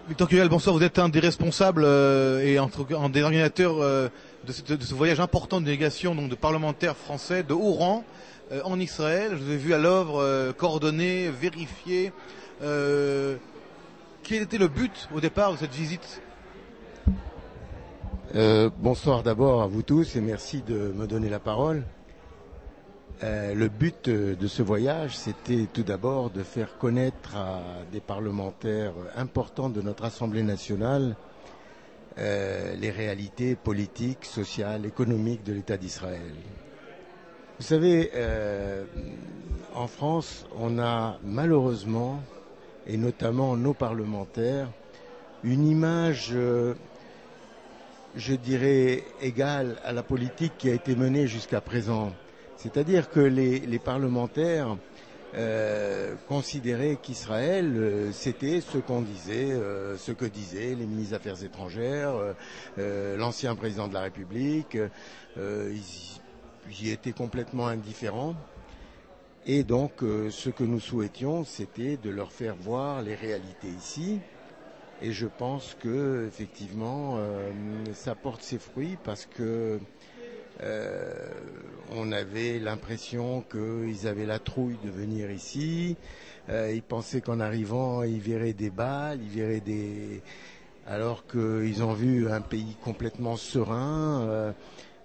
Victor Curiel, bonsoir. Vous êtes un des responsables et un des organisateurs de ce voyage important de délégation donc de parlementaires français de haut rang en Israël. Je vous ai vu à l'œuvre coordonner, vérifier. Quel était le but au départ de cette visite? Bonsoir d'abord à vous tous et merci de me donner la parole. Le but de ce voyage, c'était tout d'abord de faire connaître à des parlementaires importants de notre Assemblée nationale les réalités politiques, sociales, économiques de l'État d'Israël. Vous savez, en France, on a malheureusement, et notamment nos parlementaires, une image, je dirais, égale à la politique qui a été menée jusqu'à présent. C'est-à-dire que les parlementaires considéraient qu'Israël, c'était ce qu'on disait, ce que disaient les ministres des Affaires étrangères, l'ancien président de la République. Ils y étaient complètement indifférents. Et donc, ce que nous souhaitions, c'était de leur faire voir les réalités ici. Et je pense que, effectivement, ça porte ses fruits parce que on avait l'impression qu'ils avaient la trouille de venir ici. Ils pensaient qu'en arrivant, ils verraient des balles, alors qu'ils ont vu un pays complètement serein.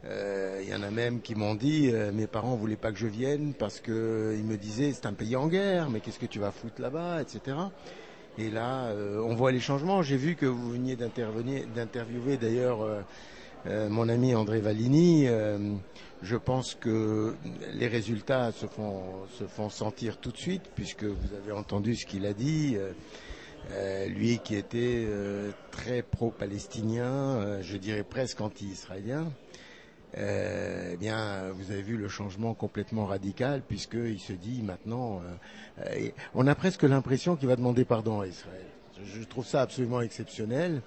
Il y en a même qui m'ont dit mes parents voulaient pas que je vienne parce que ils me disaient c'est un pays en guerre, mais qu'est-ce que tu vas foutre là-bas, etc. Et là, on voit les changements. J'ai vu que vous veniez d'interviewer d'ailleurs mon ami André Vallini. Je pense que les résultats se font sentir tout de suite, puisque vous avez entendu ce qu'il a dit. Lui qui était très pro-palestinien, je dirais presque anti-israélien. Eh bien, vous avez vu le changement complètement radical, puisqu'il se dit maintenant, on a presque l'impression qu'il va demander pardon à Israël. Je trouve ça absolument exceptionnel.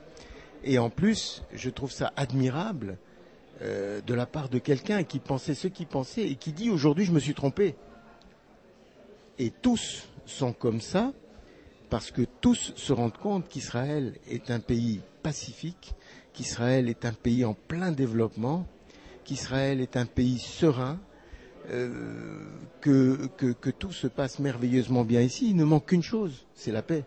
Et en plus, je trouve ça admirable de la part de quelqu'un qui pensait ce qu'il pensait et qui dit aujourd'hui je me suis trompé. Et tous sont comme ça parce que tous se rendent compte qu'Israël est un pays pacifique, qu'Israël est un pays en plein développement, qu'Israël est un pays serein, que tout se passe merveilleusement bien ici. Il ne manque qu'une chose, c'est la paix.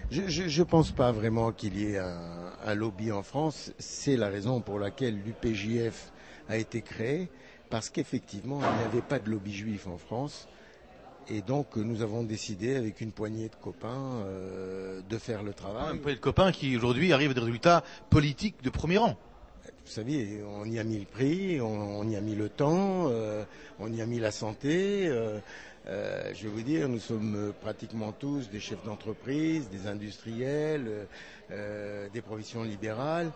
Je pense pas vraiment qu'il y ait un lobby en France. C'est la raison pour laquelle l'UPJF a été créé, parce qu'effectivement, il n'y avait pas de lobby juif en France. Et donc, nous avons décidé, avec une poignée de copains, de faire le travail. Une poignée de copains qui, aujourd'hui, arrivent à des résultats politiques de premier rang. Vous savez, on y a mis le prix, on y a mis le temps, on y a mis la santé. Je vais vous dire, nous sommes pratiquement tous des chefs d'entreprise, des industriels, des professions libérales.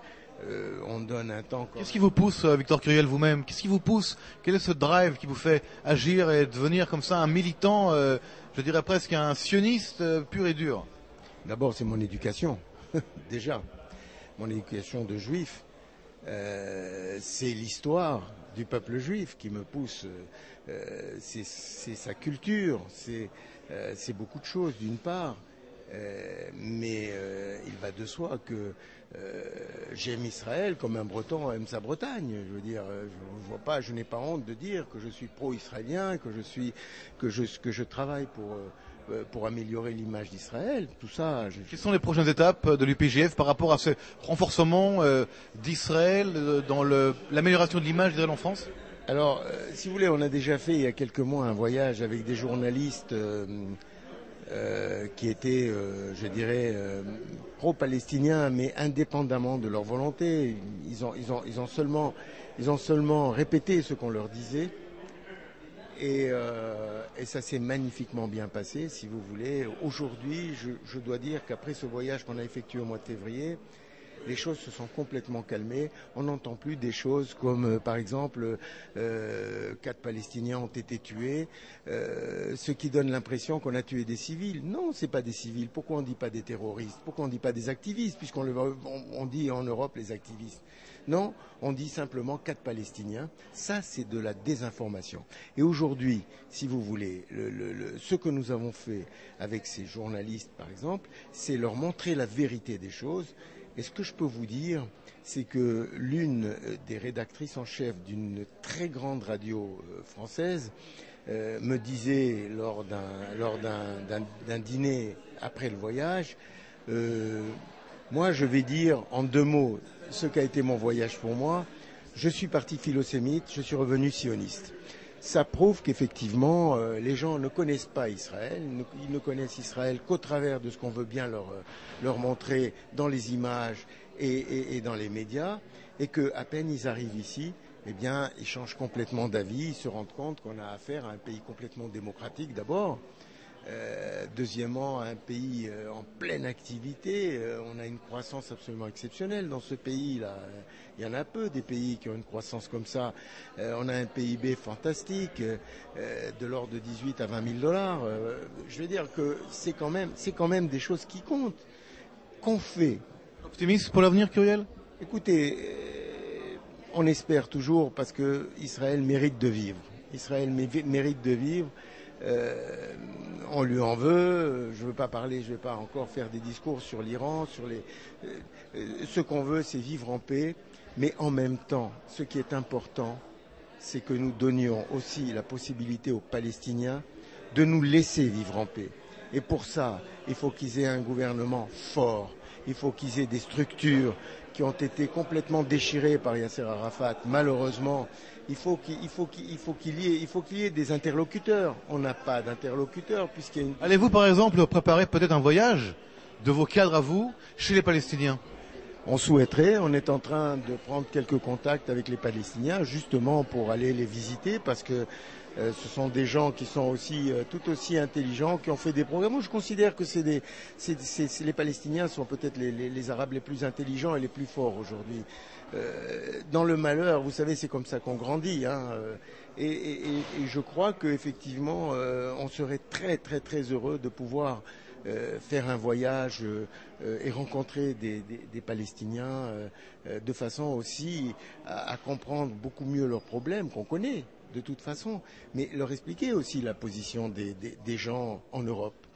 On donne un temps... Qu'est-ce qui vous pousse, Victor Curiel, vous-même? Qu'est-ce qui vous pousse? Quel est ce drive qui vous fait agir et devenir comme ça un militant, je dirais presque un sioniste pur et dur? D'abord, c'est mon éducation, déjà. Mon éducation de juif. C'est l'histoire du peuple juif qui me pousse. C'est sa culture, c'est beaucoup de choses d'une part, mais il va de soi que j'aime Israël comme un Breton aime sa Bretagne. Je veux dire, je n'ai pas honte de dire que je suis pro-israélien, que je travaille pour améliorer l'image d'Israël, tout ça. Quelles sont les prochaines étapes de l'UPJF par rapport à ce renforcement d'Israël dans l'amélioration de l'image d'Israël en France? Alors, si vous voulez, on a déjà fait il y a quelques mois un voyage avec des journalistes qui étaient, je dirais, pro-palestiniens, mais indépendamment de leur volonté. Ils ont seulement répété ce qu'on leur disait. Et ça s'est magnifiquement bien passé, si vous voulez. Aujourd'hui, je dois dire qu'après ce voyage qu'on a effectué au mois de février, les choses se sont complètement calmées. On n'entend plus des choses comme, par exemple, 4 Palestiniens ont été tués, ce qui donne l'impression qu'on a tué des civils. Non, c'est pas des civils. Pourquoi on ne dit pas des terroristes? Pourquoi on ne dit pas des activistes, puisqu'on on dit en Europe les activistes? Non, on dit simplement 4 Palestiniens. Ça, c'est de la désinformation. Et aujourd'hui, si vous voulez, ce que nous avons fait avec ces journalistes, par exemple, c'est leur montrer la vérité des choses. Et ce que je peux vous dire, c'est que l'une des rédactrices en chef d'une très grande radio française me disait lors d'un dîner après le voyage, moi je vais dire en 2 mots ce qu'a été mon voyage pour moi. Je suis parti philosémite, je suis revenu sioniste. Ça prouve qu'effectivement, les gens ne connaissent pas Israël, ils ne connaissent Israël qu'au travers de ce qu'on veut bien leur montrer dans les images et dans les médias, et qu'à peine ils arrivent ici, eh bien, ils changent complètement d'avis, ils se rendent compte qu'on a affaire à un pays complètement démocratique d'abord. Deuxièmement, un pays en pleine activité. On a une croissance absolument exceptionnelle dans ce pays-là. Il y en a peu des pays qui ont une croissance comme ça. On a un PIB fantastique, de l'ordre de 18 à 20 000 dollars. Je veux dire que c'est quand même des choses qui comptent, qu'on fait. Optimiste pour l'avenir, Curiel? Écoutez, on espère toujours parce que Israël mérite de vivre. Israël mérite de vivre. On lui en veut. Je ne veux pas parler, je ne vais pas encore faire des discours sur l'Iran, sur ce qu'on veut, c'est vivre en paix. Mais en même temps, ce qui est important, c'est que nous donnions aussi la possibilité aux Palestiniens de nous laisser vivre en paix. Et pour ça, il faut qu'ils aient un gouvernement fort. Il faut qu'ils aient des structures qui ont été complètement déchirées par Yasser Arafat, malheureusement. Il faut qu'il y ait des interlocuteurs. On n'a pas d'interlocuteurs puisqu'il y a une... Allez-vous par exemple préparer peut-être un voyage de vos cadres à vous chez les Palestiniens? On souhaiterait, on est en train de prendre quelques contacts avec les Palestiniens justement pour aller les visiter parce que ce sont des gens qui sont aussi tout aussi intelligents, qui ont fait des progrès. Moi, je considère que les Palestiniens sont peut-être les Arabes les plus intelligents et les plus forts aujourd'hui. Dans le malheur, vous savez, c'est comme ça qu'on grandit. Hein, et je crois qu'effectivement, on serait très très très heureux de pouvoir faire un voyage et rencontrer des Palestiniens de façon aussi à comprendre beaucoup mieux leurs problèmes qu'on connaît de toute façon, mais leur expliquer aussi la position des gens en Europe.